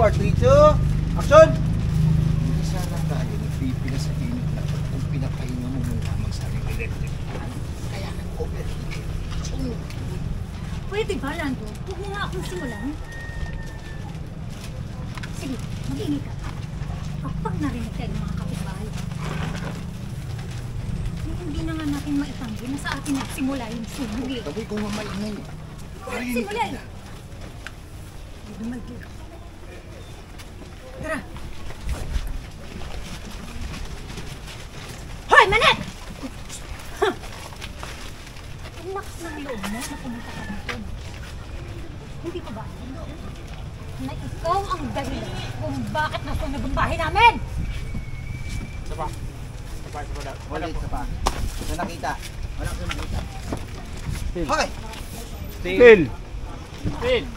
4, 3, 2, action! Hindi sana tayo nagpipila sa init na kung pinapahinga mo mong lamang sa ring electric fan. Kaya nag-overheat. Pwede ba, Lando? Huwag mo nga akong simulan. Sige, mag-ingat ka. Kapag narinig tayo ng mga kapitbahay, hindi na nga natin maitanggi na sa atin nagsimula yung sunog eh. Taboy kung mamaingay. Simula eh. Dumagli. Tara! Hoy, Manet! Ang lakas ng loob mo na pumunta ka dito. Hindi ko ba na ikaw ang dahilan kung bakit nasunog ang bahay namin? Isa pa. Wala isa pa. Sa nakita. Wala sa nakita. Hoy! Phil! Phil!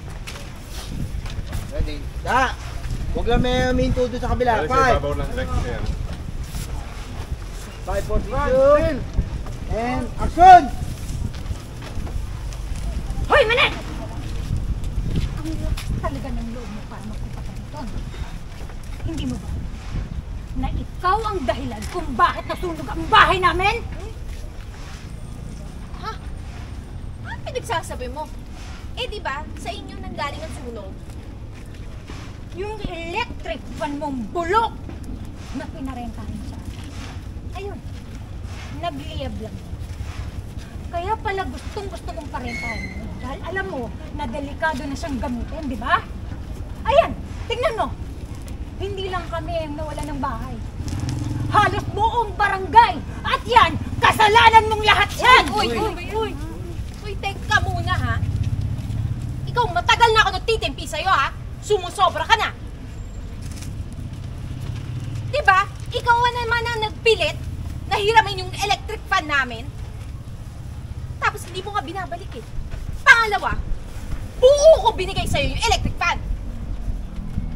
Ready? Da! Huwag lang may minto doon sa kabila. 5, 5, 4, 3, 2, and action! Hoy, Manet! Ang lakas talaga ng loob mo para magpunta ka dito. Hindi mo ba na ikaw ang dahilan kung bakit nasunog ang bahay namin? Ha? Ano pinagsasabi mo? Eh di ba sa inyo nanggaling ang sunog? Yung electric fan mong bulok na pinarentahin siya. Ayun, nagliyab lang. Kaya pala gustong-gusto mong parentahin mo. Dahil alam mo na delikado na siyang gamitin, di ba? Ayan, tingnan mo. Hindi lang kami ang nawala ng bahay. Halos buong barangay. At yan, kasalanan mong lahat yan! Uy, teka muna ha. Ikaw, matagal na ako nagtitimpi sa'yo ha. Sumusobra ka na. Diba? Ikaw naman ang nagpilit na hiramin yung electric fan namin. Tapos hindi mo nga binabalik eh. Pangalawa, buo ko binigay sa'yo yung electric fan.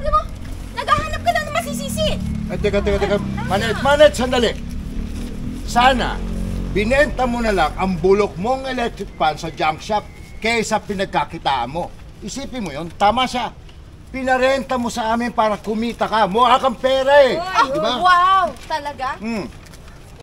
Alam mo, naghahanap ka lang ng masisisi. Ay, teka. Manet, sandali. Sana, binenta mo na lang ang bulok mong electric fan sa junk shop kaysa pinagkakitaan mo. Isipin mo yun, tama siya. Pinarenta mo sa amin para kumita ka. Mukha kang pera eh. Wow, diba? wow, talaga?